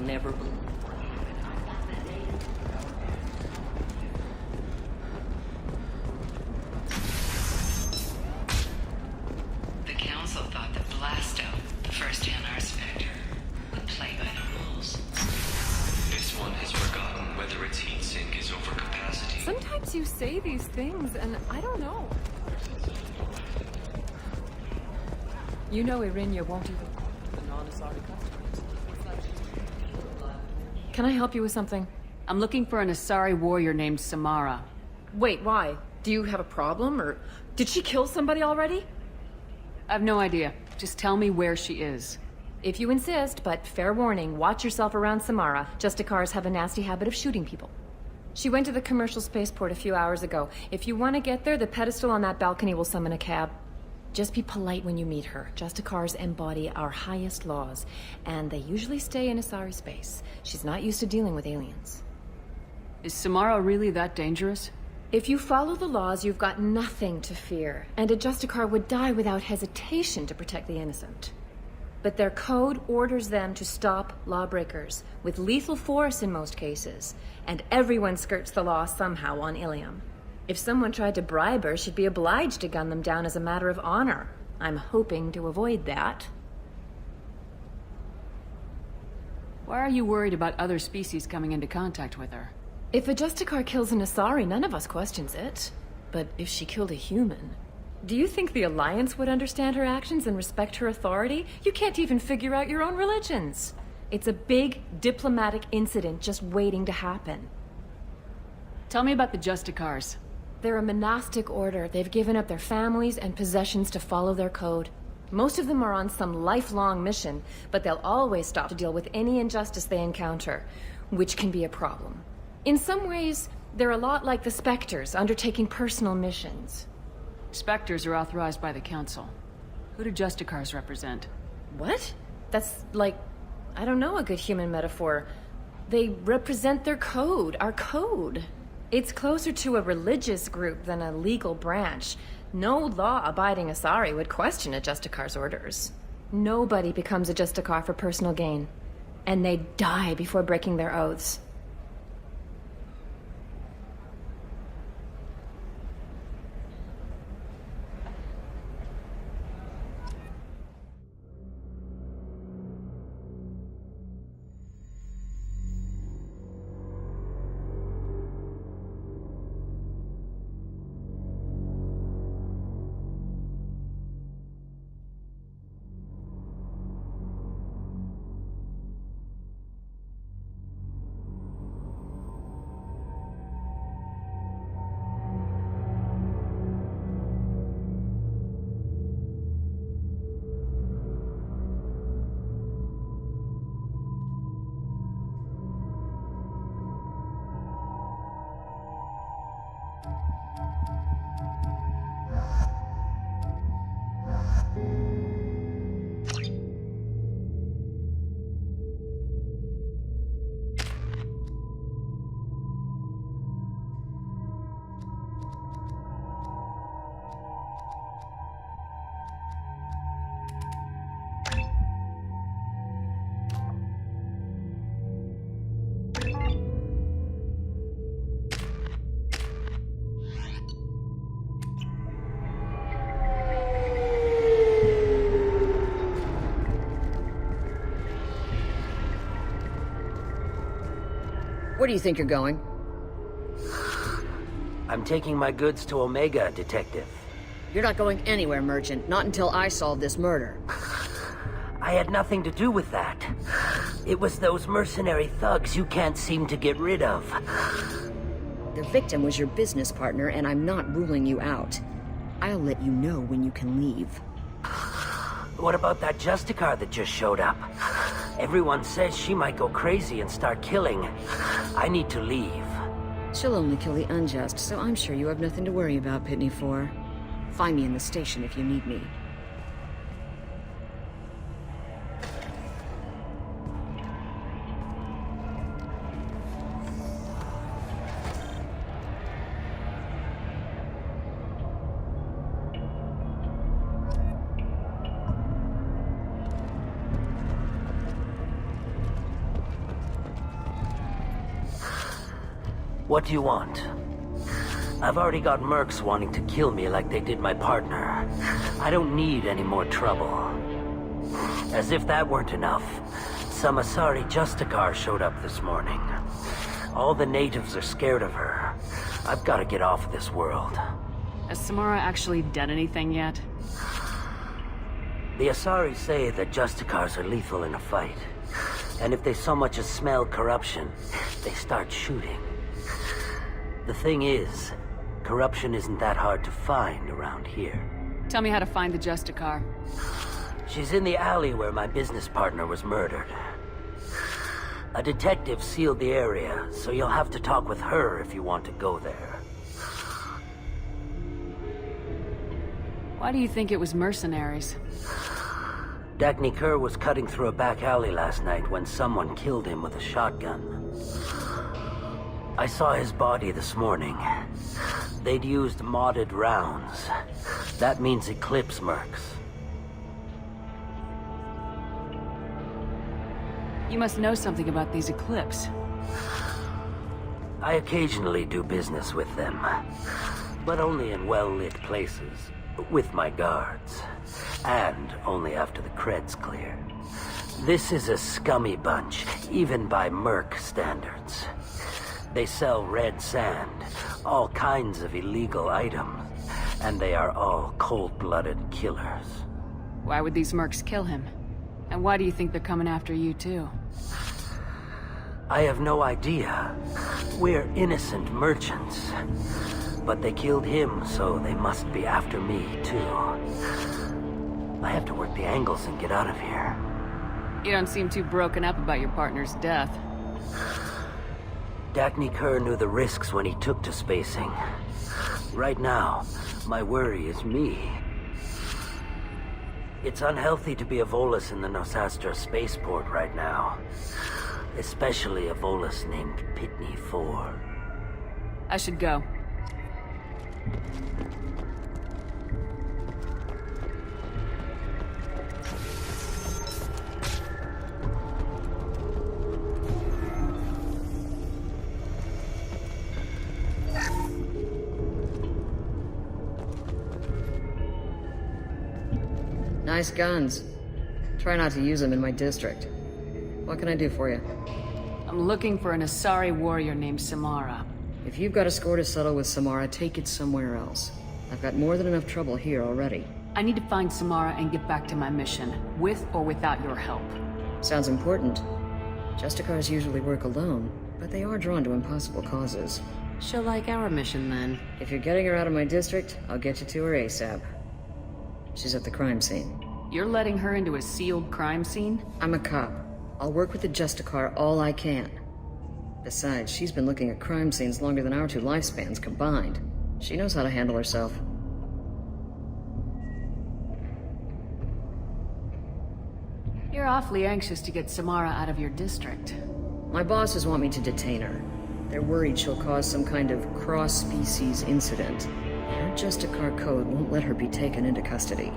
never believe. The Council thought that blast out the first NR Spectre would play by the rules. This one has forgotten whether its heat sink is over capacity. Sometimes you say these things, and I don't know. You know Irinia won't even... The non-asari customers. Can I help you with something? I'm looking for an Asari warrior named Samara. Wait, why? Do you have a problem, or... Did she kill somebody already? I have no idea. Just tell me where she is. If you insist, but fair warning, watch yourself around Samara. Justicars have a nasty habit of shooting people. She went to the commercial spaceport a few hours ago. If you want to get there, the pedestal on that balcony will summon a cab. Just be polite when you meet her. Justicars embody our highest laws, and they usually stay in Asari space. She's not used to dealing with aliens. Is Samara really that dangerous? If you follow the laws, you've got nothing to fear, and a Justicar would die without hesitation to protect the innocent. But their code orders them to stop lawbreakers, with lethal force in most cases, and everyone skirts the law somehow on Ilium. If someone tried to bribe her, she'd be obliged to gun them down as a matter of honor. I'm hoping to avoid that. Why are you worried about other species coming into contact with her? If a Justicar kills an Asari, none of us questions it. But if she killed a human... Do you think the Alliance would understand her actions and respect her authority? You can't even figure out your own religions. It's a big diplomatic incident just waiting to happen. Tell me about the Justicars. They're a monastic order. They've given up their families and possessions to follow their code. Most of them are on some lifelong mission, but they'll always stop to deal with any injustice they encounter, which can be a problem. In some ways, they're a lot like the Spectres, undertaking personal missions. Spectres are authorized by the Council. Who do Justicars represent? What? That's like, I don't know, a good human metaphor. They represent their code, our code. It's closer to a religious group than a legal branch. No law-abiding Asari would question a Justicar's orders. Nobody becomes a Justicar for personal gain. And they die before breaking their oaths. Where do you think you're going? I'm taking my goods to Omega, Detective. You're not going anywhere, Merchant. Not until I solve this murder. I had nothing to do with that. It was those mercenary thugs you can't seem to get rid of. The victim was your business partner, and I'm not ruling you out. I'll let you know when you can leave. What about that Justicar that just showed up? Everyone says she might go crazy and start killing. I need to leave. She'll only kill the unjust, so I'm sure you have nothing to worry about, Pitney 4. Find me in the station if you need me. What do you want? I've already got mercs wanting to kill me like they did my partner. I don't need any more trouble. As if that weren't enough, some Asari Justicar showed up this morning. All the natives are scared of her. I've got to get off of this world. Has Samara actually done anything yet? The Asari say that Justicars are lethal in a fight. And if they so much as smell corruption, they start shooting. The thing is, corruption isn't that hard to find around here. Tell me how to find the Justicar. She's in the alley where my business partner was murdered. A detective sealed the area, so you'll have to talk with her if you want to go there. Why do you think it was mercenaries? Dagny Kerr was cutting through a back alley last night when someone killed him with a shotgun. I saw his body this morning. They'd used modded rounds. That means Eclipse mercs. You must know something about these Eclipse. I occasionally do business with them, but only in well-lit places, with my guards, and only after the cred's clear. This is a scummy bunch, even by merc standards. They sell red sand, all kinds of illegal items, and they are all cold-blooded killers. Why would these mercs kill him? And why do you think they're coming after you too? I have no idea. We're innocent merchants. But they killed him, so they must be after me too. I have to work the angles and get out of here. You don't seem too broken up about your partner's death. Dagny Kerr knew the risks when he took to spacing. Right now, my worry is me. It's unhealthy to be a Volus in the Nos Astra spaceport right now. Especially a Volus named Pitney 4. I should go. Nice guns. Try not to use them in my district. What can I do for you? I'm looking for an Asari warrior named Samara. If you've got a score to settle with Samara, take it somewhere else. I've got more than enough trouble here already. I need to find Samara and get back to my mission, with or without your help. Sounds important. Justicars usually work alone, but they are drawn to impossible causes. She'll like our mission then. If you're getting her out of my district, I'll get you to her ASAP. She's at the crime scene. You're letting her into a sealed crime scene? I'm a cop. I'll work with the Justicar all I can. Besides, she's been looking at crime scenes longer than our two lifespans combined. She knows how to handle herself. You're awfully anxious to get Samara out of your district. My bosses want me to detain her. They're worried she'll cause some kind of cross-species incident. Her Justicar code won't let her be taken into custody.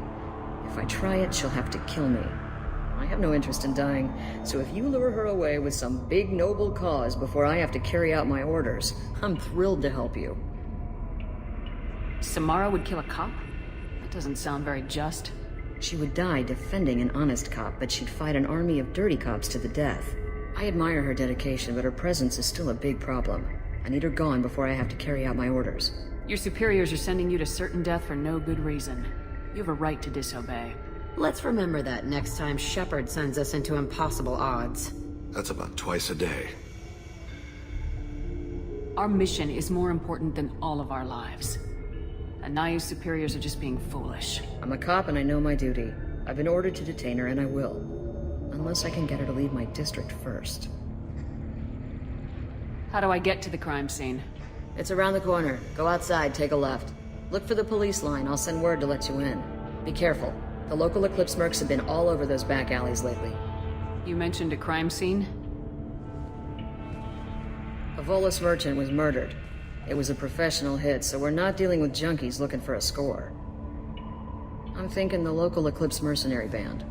If I try it, she'll have to kill me. I have no interest in dying, so if you lure her away with some big noble cause before I have to carry out my orders, I'm thrilled to help you. Samara would kill a cop? That doesn't sound very just. She would die defending an honest cop, but she'd fight an army of dirty cops to the death. I admire her dedication, but her presence is still a big problem. I need her gone before I have to carry out my orders. Your superiors are sending you to certain death for no good reason. You have a right to disobey. Let's remember that next time Shepard sends us into impossible odds. That's about twice a day. Our mission is more important than all of our lives. Anaya's superiors are just being foolish. I'm a cop and I know my duty. I've been ordered to detain her and I will. Unless I can get her to leave my district first. How do I get to the crime scene? It's around the corner. Go outside, take a left. Look for the police line. I'll send word to let you in. Be careful. The local Eclipse mercs have been all over those back alleys lately. You mentioned a crime scene? A Volus merchant was murdered. It was a professional hit, so we're not dealing with junkies looking for a score. I'm thinking the local Eclipse mercenary band.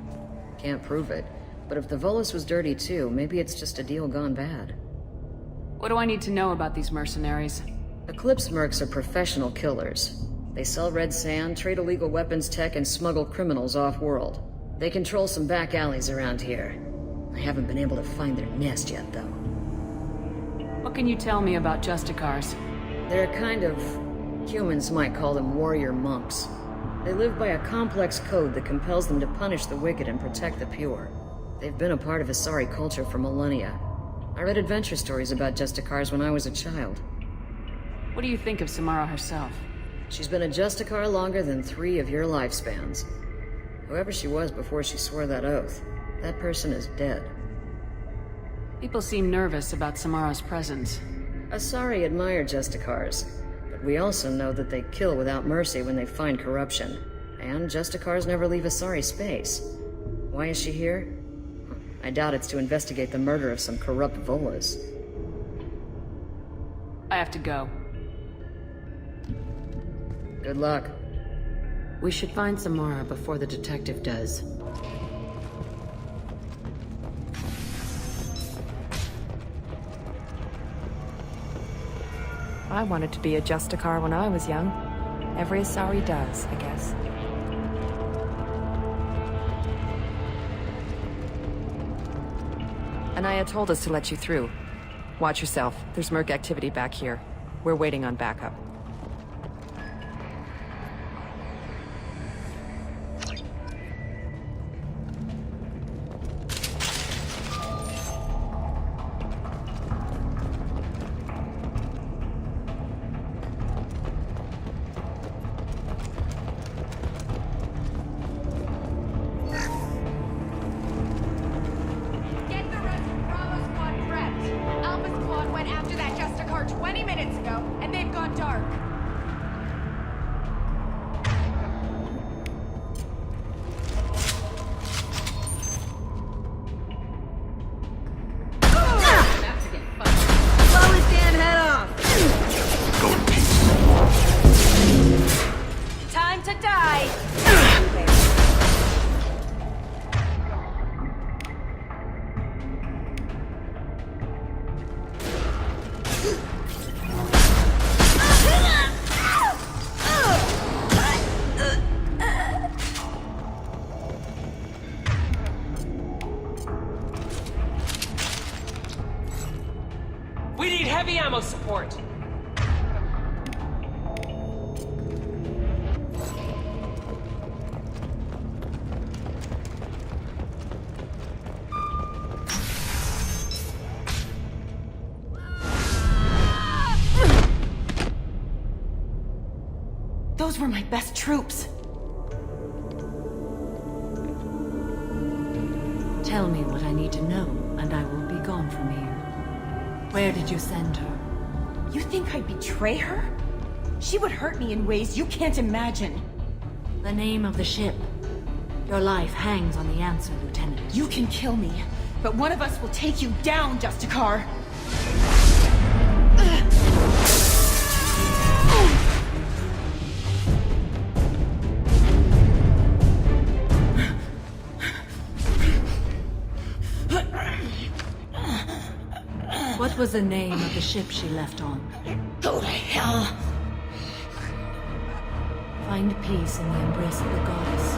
Can't prove it, but if the Volus was dirty too, maybe it's just a deal gone bad. What do I need to know about these mercenaries? Eclipse mercs are professional killers. They sell red sand, trade illegal weapons tech, and smuggle criminals off-world. They control some back alleys around here. I haven't been able to find their nest yet, though. What can you tell me about Justicars? They're a kind of... humans might call them warrior monks. They live by a complex code that compels them to punish the wicked and protect the pure. They've been a part of Asari culture for millennia. I read adventure stories about Justicars when I was a child. What do you think of Samara herself? She's been a Justicar longer than 3 of your lifespans. Whoever she was before she swore that oath, that person is dead. People seem nervous about Samara's presence. Asari admire Justicars, but we also know that they kill without mercy when they find corruption. And Justicars never leave Asari space. Why is she here? I doubt it's to investigate the murder of some corrupt Volas. I have to go. Good luck. We should find Samara before the detective does. I wanted to be a Justicar when I was young. Every Asari does, I guess. Anaya told us to let you through. Watch yourself. There's merc activity back here. We're waiting on backup. Get the rest of Bravo Squad prepped. Alpha Squad went after that Justicar 20 minutes ago, and they've gone dark. Blow his damn head off! Go in peace. Time to die. We need heavy ammo support! Those were my best troops. Tell me what I need to know, and I will be gone from here. Where did you send her? You think I'd betray her? She would hurt me in ways you can't imagine. The name of the ship. Your life hangs on the answer, Lieutenant. You can kill me, but one of us will take you down, Justicar. What was the name of the ship she left on? Go to hell. Find peace in the embrace of the goddess.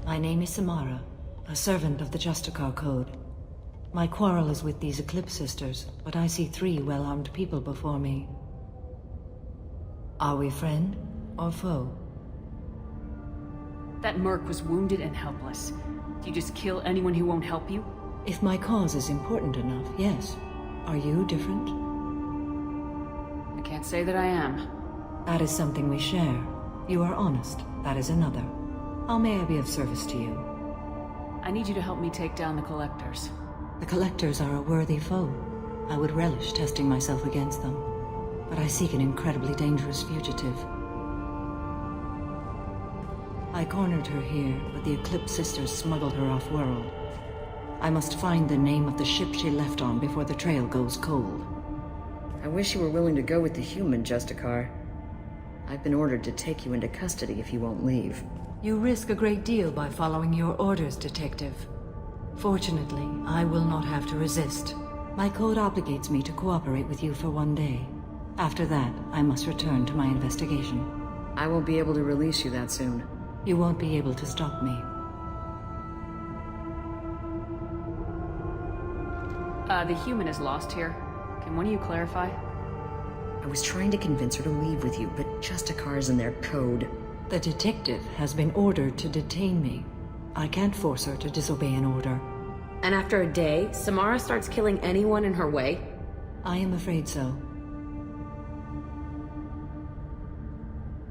My name is Samara, a servant of the Justicar Code. My quarrel is with these Eclipse Sisters, but I see 3 well-armed people before me. Are we friend or foe? That merc was wounded and helpless. Do you just kill anyone who won't help you? If my cause is important enough, yes. Are you different? I can't say that I am. That is something we share. You are honest. That is another. How may I be of service to you? I need you to help me take down the Collectors. The Collectors are a worthy foe. I would relish testing myself against them. But I seek an incredibly dangerous fugitive. I cornered her here, but the Eclipse Sisters smuggled her off-world. I must find the name of the ship she left on before the trail goes cold. I wish you were willing to go with the human Justicar. I've been ordered to take you into custody if you won't leave. You risk a great deal by following your orders, Detective. Fortunately, I will not have to resist. My code obligates me to cooperate with you for 1 day. After that, I must return to my investigation. I won't be able to release you that soon. You won't be able to stop me. The human is lost here. Can one of you clarify? I was trying to convince her to leave with you, but Justicar's in their code. The detective has been ordered to detain me. I can't force her to disobey an order. And after a day, Samara starts killing anyone in her way? I am afraid so.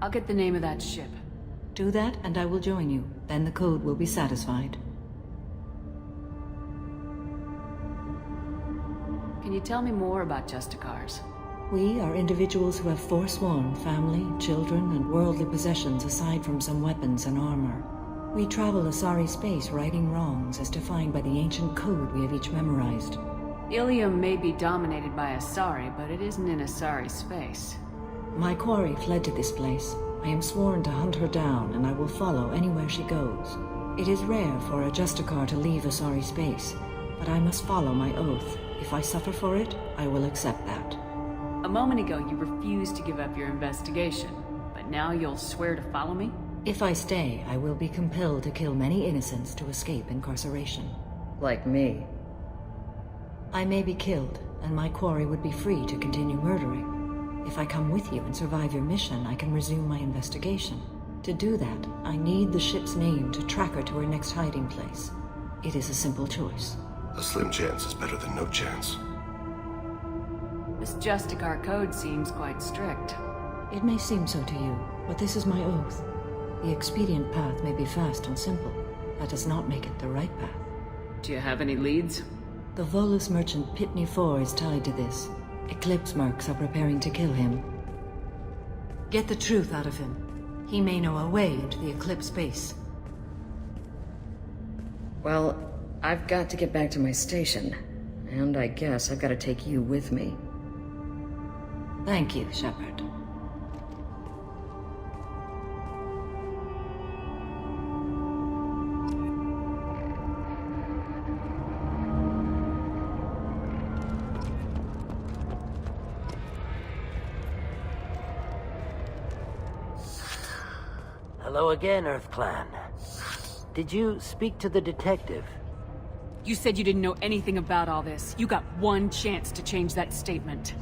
I'll get the name of that ship. Do that, and I will join you. Then the code will be satisfied. Can you tell me more about Justicars? We are individuals who have forsworn family, children, and worldly possessions aside from some weapons and armor. We travel asari space righting wrongs as defined by the ancient code we have each memorized. Ilium may be dominated by Asari, but it isn't in Asari space. My quarry fled to this place. I am sworn to hunt her down, and I will follow anywhere she goes. It is rare for a Justicar to leave Asari space, but I must follow my oath. If I suffer for it, I will accept that. A moment ago, you refused to give up your investigation, but now you'll swear to follow me? If I stay, I will be compelled to kill many innocents to escape incarceration. Like me. I may be killed, and my quarry would be free to continue murdering. If I come with you and survive your mission, I can resume my investigation. To do that, I need the ship's name to track her to her next hiding place. It is a simple choice. A slim chance is better than no chance. This Justicar code seems quite strict. It may seem so to you, but this is my oath. The expedient path may be fast and simple. That does not make it the right path. Do you have any leads? The Volus merchant Pitney 4 is tied to this. Eclipse mercs are preparing to kill him. Get the truth out of him. He may know a way into the Eclipse base. Well, I've got to get back to my station. And I guess I've got to take you with me. Thank you, Shepard. Hello again, Earth Clan. Did you speak to the detective? You said you didn't know anything about all this. You got one chance to change that statement.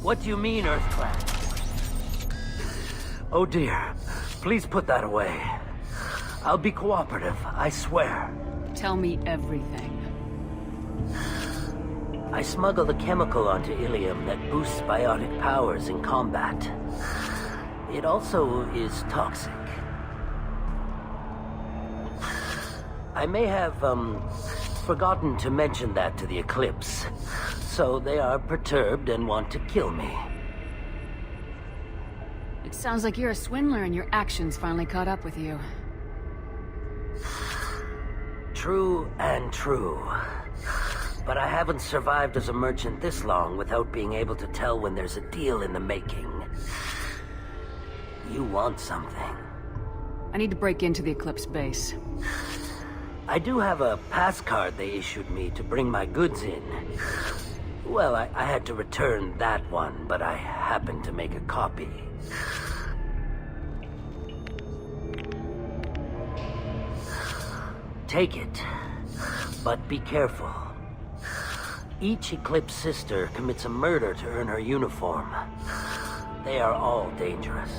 What do you mean, Earth Clan? Oh dear. Please put that away. I'll be cooperative, I swear. Tell me everything. I smuggled a chemical onto Ilium that boosts biotic powers in combat. It also is toxic. I may have, forgotten to mention that to the Eclipse, so they are perturbed and want to kill me. It sounds like you're a swindler and your actions finally caught up with you. True and true. But I haven't survived as a merchant this long without being able to tell when there's a deal in the making. You want something. I need to break into the Eclipse base. I do have a pass card they issued me to bring my goods in. Well, I had to return that one, but I happened to make a copy. Take it, but be careful. Each Eclipse sister commits a murder to earn her uniform. They are all dangerous.